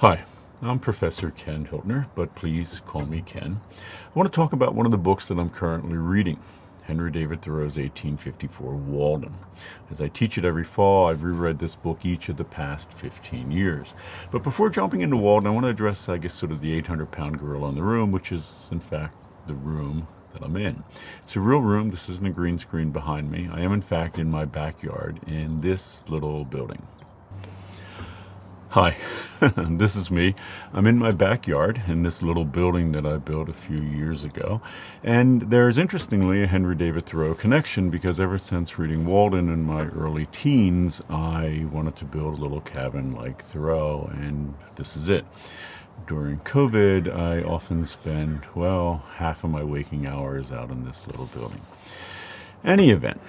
Hi, I'm Professor Ken Hiltner, but please call me Ken. I want to talk about one of the books that I'm currently reading, Henry David Thoreau's 1854 Walden. As I teach it every fall, I've reread this book each of the past 15 years. But before jumping into Walden, I want to address, sort of the 800-pound gorilla in the room, which is, in fact, the room that I'm in. It's a real room. This isn't a green screen behind me. I am, in fact, in my backyard in this little building. Hi, this is me. I'm in my backyard in this little building that I built a few years ago. And there's, interestingly, a Henry David Thoreau connection because ever since reading Walden in my early teens, I wanted to build a little cabin like Thoreau, and this is it. During COVID, I often spend, half of my waking hours out in this little building. Any event.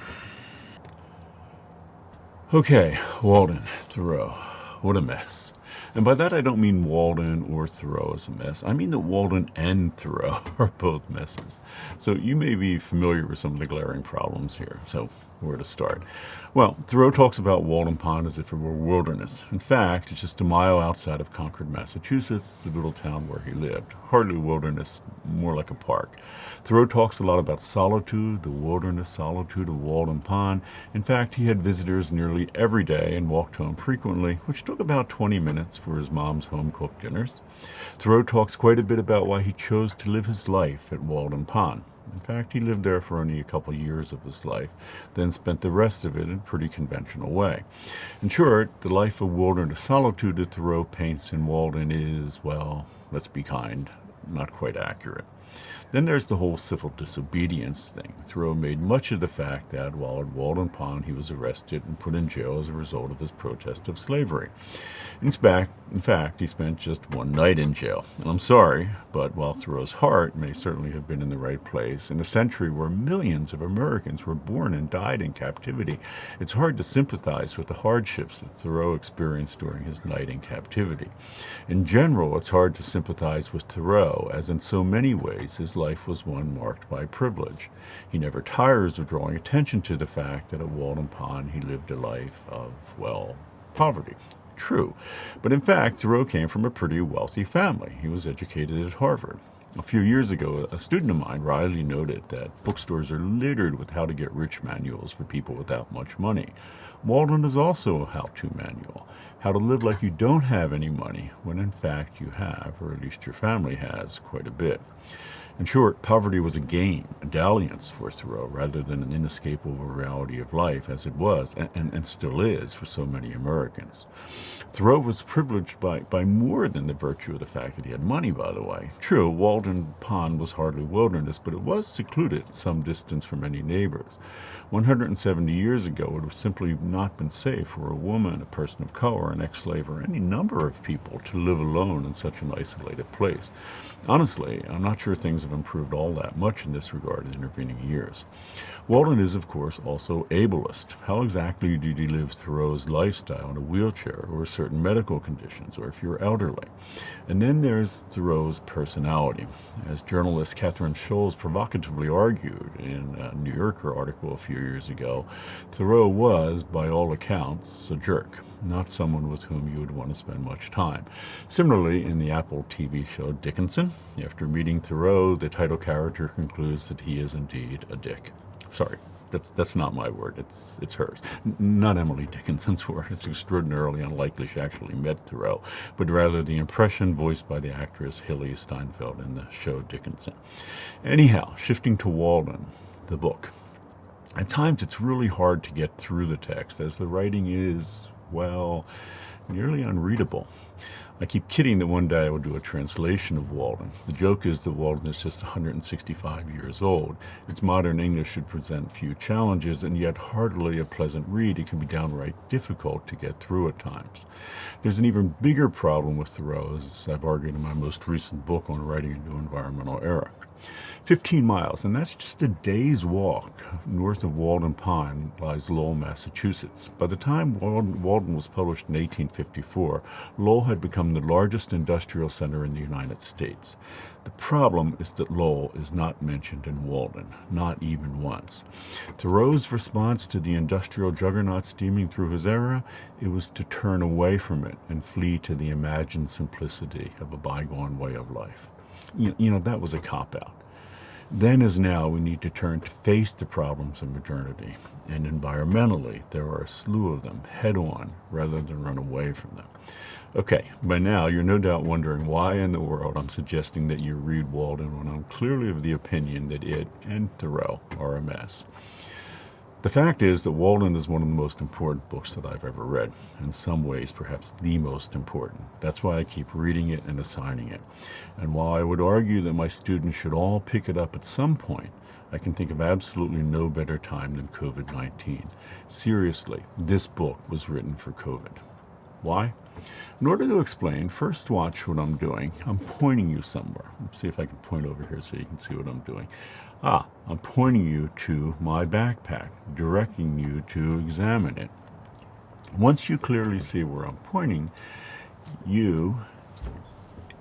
Okay, Walden, Thoreau. What a mess. And by that I don't mean Walden or Thoreau as a mess. I mean that Walden and Thoreau are both messes. So you may be familiar with some of the glaring problems here. So where to start? Well, Thoreau talks about Walden Pond as if it were wilderness. In fact, it's just a mile outside of Concord, Massachusetts, the little town where he lived. Hardly wilderness, more like a park. Thoreau talks a lot about solitude, the wilderness solitude of Walden Pond. In fact, he had visitors nearly every day and walked home frequently, which took about 20 minutes for his mom's home-cooked dinners. Thoreau talks quite a bit about why he chose to live his life at Walden Pond. In fact, he lived there for only a couple years of his life, then spent the rest of it in a pretty conventional way. In short, the life of wilderness solitude that Thoreau paints in Walden is, let's be kind, not quite accurate. Then there's the whole civil disobedience thing. Thoreau made much of the fact that while at Walden Pond he was arrested and put in jail as a result of his protest of slavery. In fact, he spent just one night in jail. And I'm sorry, but while Thoreau's heart may certainly have been in the right place, in a century where millions of Americans were born and died in captivity, it's hard to sympathize with the hardships that Thoreau experienced during his night in captivity. In general, it's hard to sympathize with Thoreau, as in so many ways his life was one marked by privilege. He never tires of drawing attention to the fact that at Walden Pond he lived a life of, poverty. True, but in fact, Thoreau came from a pretty wealthy family. He was educated at Harvard. A few years ago, a student of mine, Riley, noted that bookstores are littered with how to get rich manuals for people without much money. Walden is also a how-to manual. How to live like you don't have any money, when in fact you have, or at least your family has, quite a bit. In short, poverty was a game, a dalliance for Thoreau, rather than an inescapable reality of life, as it was, and still is, for so many Americans. Thoreau was privileged by more than the virtue of the fact that he had money, by the way. True, Walden Pond was hardly wilderness, but it was secluded some distance from any neighbors. 170 years ago, it would have simply not been safe for a woman, a person of color, an ex-slave, or any number of people to live alone in such an isolated place. Honestly, I'm not sure things have improved all that much in this regard in intervening years. Walden is, of course, also ableist. How exactly did he live Thoreau's lifestyle in a wheelchair, or certain medical conditions, or if you're elderly? And then there's Thoreau's personality. As journalist Catherine Scholes provocatively argued in a New Yorker article a few years ago, Thoreau was, by all accounts, a jerk, not someone with whom you would want to spend much time. Similarly, in the Apple TV show Dickinson, after meeting Thoreau, the title character concludes that he is indeed a dick. Sorry, that's not my word. It's hers. Not Emily Dickinson's word. It's extraordinarily unlikely she actually met Thoreau, but rather the impression voiced by the actress Hilly Steinfeld in the show Dickinson. Anyhow, shifting to Walden, the book. At times it's really hard to get through the text, as the writing is, nearly unreadable. I keep kidding that one day I will do a translation of Walden. The joke is that Walden is just 165 years old. Its modern English should present few challenges, and yet hardly a pleasant read. It can be downright difficult to get through at times. There's an even bigger problem with Thoreau, as I've argued in my most recent book on writing a new environmental era. 15 miles, and that's just a day's walk. North of Walden Pond lies Lowell, Massachusetts. By the time Walden was published in 1854, Lowell had become the largest industrial center in the United States. The problem is that Lowell is not mentioned in Walden, not even once. Thoreau's response to the industrial juggernaut steaming through his era, it was to turn away from it and flee to the imagined simplicity of a bygone way of life. That was a cop-out. Then as now, we need to turn to face the problems of modernity. And environmentally, there are a slew of them, head on, rather than run away from them. Okay, by now, you're no doubt wondering why in the world I'm suggesting that you read Walden when I'm clearly of the opinion that it and Thoreau are a mess. The fact is that Walden is one of the most important books that I've ever read. In some ways, perhaps the most important. That's why I keep reading it and assigning it. And while I would argue that my students should all pick it up at some point, I can think of absolutely no better time than COVID-19. Seriously, this book was written for COVID. Why? In order to explain, first watch what I'm doing. I'm pointing you somewhere. Let's see if I can point over here so you can see what I'm doing. I'm pointing you to my backpack, directing you to examine it. Once you clearly see where I'm pointing, you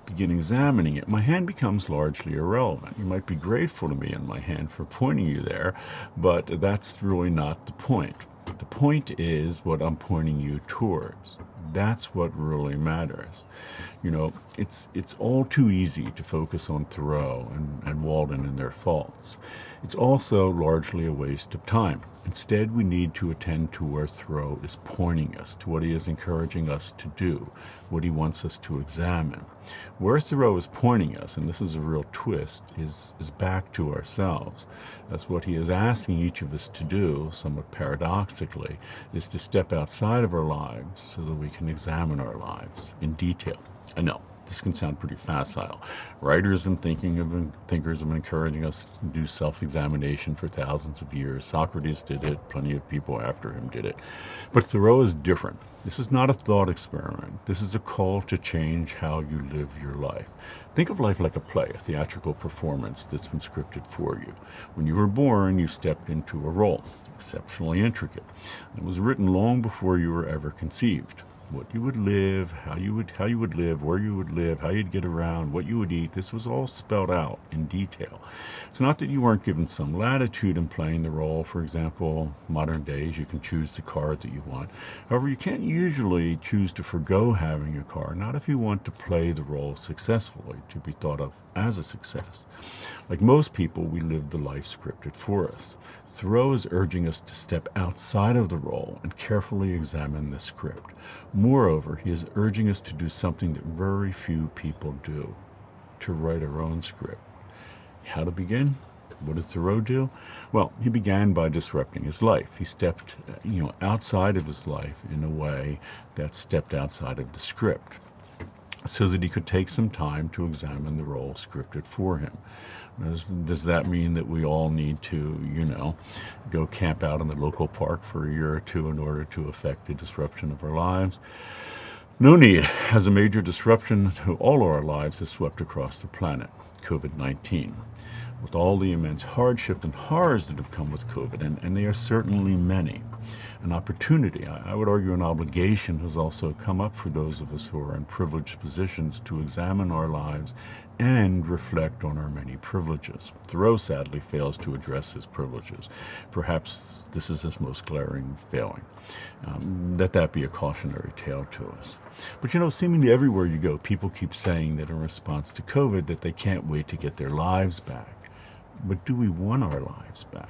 begin examining it. My hand becomes largely irrelevant. You might be grateful to me in my hand for pointing you there, but that's really not the point. The point is what I'm pointing you towards. That's what really matters. It's all too easy to focus on Thoreau and Walden and their faults. It's also largely a waste of time. Instead, we need to attend to where Thoreau is pointing us, to what he is encouraging us to do, what he wants us to examine. Where Thoreau is pointing us, and this is a real twist, is back to ourselves. That's what he is asking each of us to do, somewhat paradoxically, is to step outside of our lives so that we can examine our lives in detail. I know, this can sound pretty facile. Writers and thinkers have been encouraging us to do self-examination for thousands of years. Socrates did it. Plenty of people after him did it. But Thoreau is different. This is not a thought experiment. This is a call to change how you live your life. Think of life like a play, a theatrical performance that's been scripted for you. When you were born, you stepped into a role, exceptionally intricate. It was written long before you were ever conceived. What you would live, how you would live, where you would live, how you'd get around, what you would eat. This was all spelled out in detail. It's not that you weren't given some latitude in playing the role. For example, modern days, you can choose the car that you want. However, you can't usually choose to forgo having a car, not if you want to play the role successfully, to be thought of as a success. Like most people, we live the life scripted for us. Thoreau is urging us to step outside of the role and carefully examine the script. Moreover, he is urging us to do something that very few people do, to write our own script. How to begin? What did Thoreau do? Well, he began by disrupting his life. He stepped, outside of his life in a way that stepped outside of the script, so that he could take some time to examine the role scripted for him. Does that mean that we all need to, go camp out in the local park for a year or two in order to effect the disruption of our lives? No need, as a major disruption to all our lives has swept across the planet, COVID-19. With all the immense hardship and horrors that have come with COVID, and they are certainly many. An opportunity, I would argue an obligation, has also come up for those of us who are in privileged positions to examine our lives and reflect on our many privileges. Thoreau sadly fails to address his privileges. Perhaps this is his most glaring failing. Let that be a cautionary tale to us. But seemingly everywhere you go, people keep saying that in response to COVID that they can't wait to get their lives back. But do we want our lives back?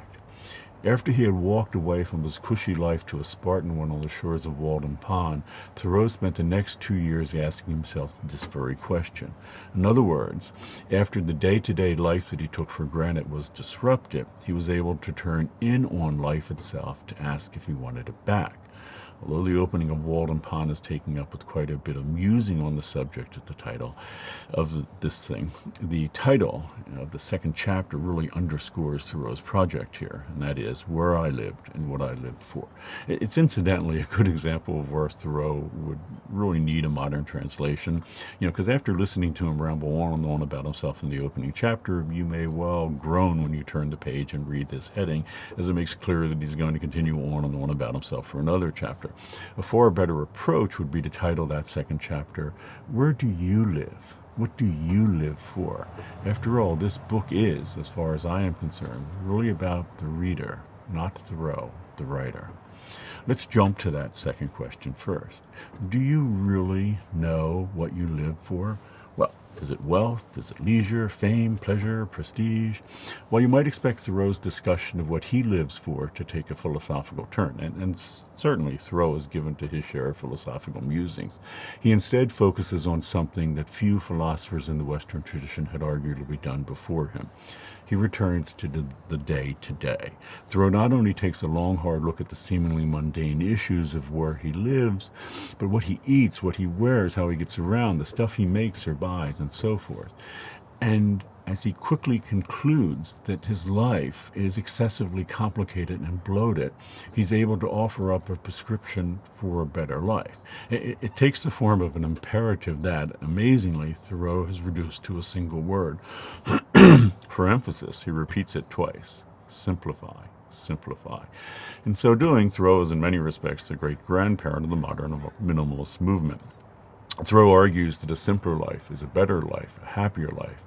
After he had walked away from his cushy life to a Spartan one on the shores of Walden Pond, Thoreau spent the next 2 years asking himself this very question. In other words, after the day-to-day life that he took for granted was disrupted, he was able to turn in on life itself to ask if he wanted it back. Although the opening of Walden Pond is taking up with quite a bit of musing on the subject at the title of this thing, the title of the second chapter really underscores Thoreau's project here, and that is Where I Lived and What I Lived For. It's incidentally a good example of where Thoreau would really need a modern translation, because after listening to him ramble on and on about himself in the opening chapter, you may well groan when you turn the page and read this heading, as it makes clear that he's going to continue on and on about himself for another chapter. A far better approach would be to title that second chapter, Where Do You Live? What do you live for? After all, this book is, as far as I am concerned, really about the reader, not Thoreau, the writer. Let's jump to that second question first. Do you really know what you live for? Well, is it wealth? Is it leisure, fame, pleasure, prestige? Well, you might expect Thoreau's discussion of what he lives for to take a philosophical turn, and certainly Thoreau is given to his share of philosophical musings. He instead focuses on something that few philosophers in the Western tradition had arguably done before him. He returns to the day-to-day. Thoreau not only takes a long, hard look at the seemingly mundane issues of where he lives, but what he eats, what he wears, how he gets around, the stuff he makes or buys, and so forth. And as he quickly concludes that his life is excessively complicated and bloated, he's able to offer up a prescription for a better life. It takes the form of an imperative that, amazingly, Thoreau has reduced to a single word. For emphasis, he repeats it twice. Simplify, simplify. In so doing, Thoreau is in many respects the great-grandparent of the modern minimalist movement. Thoreau argues that a simpler life is a better life, a happier life.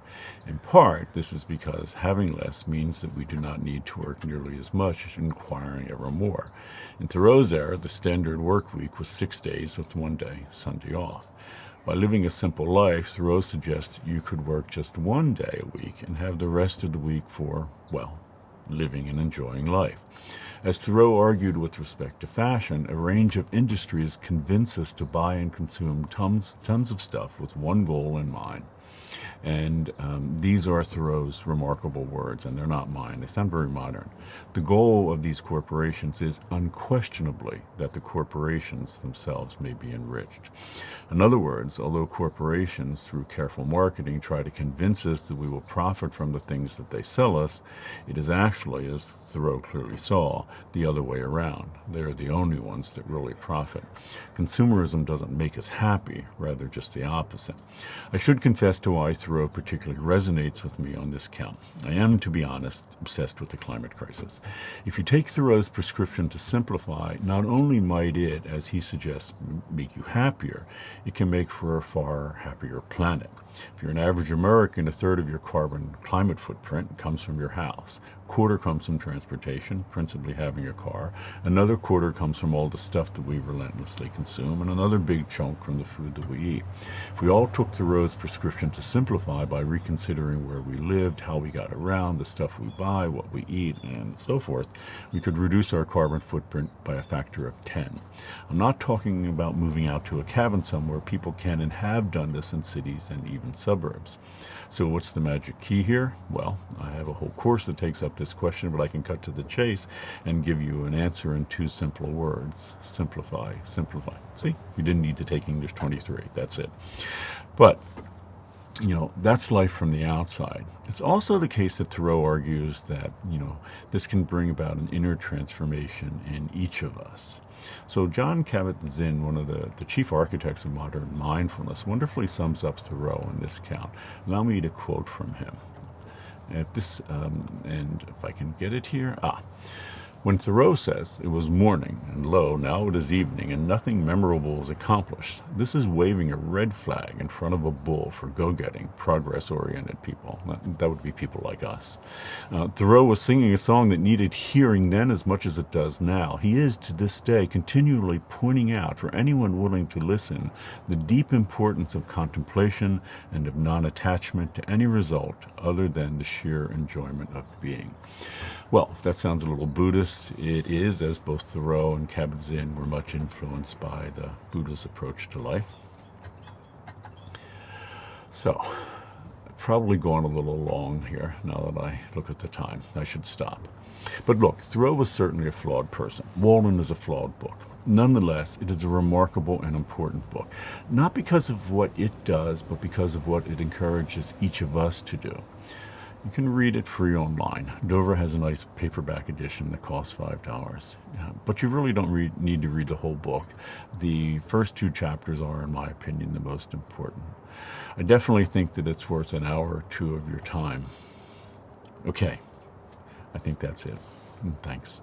In part, this is because having less means that we do not need to work nearly as much, inquiring ever more. In Thoreau's era, the standard work week was 6 days with 1 day, Sunday, off. By living a simple life, Thoreau suggests that you could work just 1 day a week and have the rest of the week for, well, living and enjoying life. As Thoreau argued with respect to fashion, a range of industries convince us to buy and consume tons of stuff with one goal in mind. And these are Thoreau's remarkable words, and they're not mine. They sound very modern. The goal of these corporations is unquestionably that the corporations themselves may be enriched. In other words, although corporations, through careful marketing, try to convince us that we will profit from the things that they sell us, it is actually, as Thoreau clearly saw, the other way around. They're the only ones that really profit. Consumerism doesn't make us happy, rather just the opposite. I should confess to why Thoreau particularly resonates with me on this count. I am, to be honest, obsessed with the climate crisis. If you take Thoreau's prescription to simplify, not only might it, as he suggests, make you happier, it can make for a far happier planet. If you're an average American, a third of your carbon climate footprint comes from your house. A quarter comes from transportation, principally having a car. Another quarter comes from all the stuff that we relentlessly consume, and another big chunk from the food that we eat. If we all took Thoreau's prescription to simplify by reconsidering where we lived, how we got around, the stuff we buy, what we eat, and so forth, we could reduce our carbon footprint by a factor of 10. I'm not talking about moving out to a cabin somewhere. People can and have done this in cities and even suburbs. So what's the magic key here? Well, I have a whole course that takes up this question, but I can cut to the chase and give you an answer in 2 simple words. Simplify, simplify. See, you didn't need to take English 23. That's it. But that's life from the outside. It's also the case that Thoreau argues that, this can bring about an inner transformation in each of us. So John Kabat-Zinn, one of the chief architects of modern mindfulness, wonderfully sums up Thoreau in this count. Allow me to quote from him. And if I can get it here. When Thoreau says, it was morning, and lo, now it is evening, and nothing memorable is accomplished, this is waving a red flag in front of a bull for go-getting, progress-oriented people. That would be people like us. Thoreau was singing a song that needed hearing then as much as it does now. He is, to this day, continually pointing out, for anyone willing to listen, the deep importance of contemplation and of non-attachment to any result other than the sheer enjoyment of being. Well, if that sounds a little Buddhist, it is, as both Thoreau and Kabat-Zinn were much influenced by the Buddha's approach to life. So, probably gone a little long here now that I look at the time. I should stop. But look, Thoreau was certainly a flawed person. Walden is a flawed book. Nonetheless, it is a remarkable and important book, not because of what it does, but because of what it encourages each of us to do. You can read it free online. Dover has a nice paperback edition that costs $5. But you really don't need to read the whole book. The first 2 chapters are, in my opinion, the most important. I definitely think that it's worth an hour or 2 of your time. Okay, I think that's it. Thanks.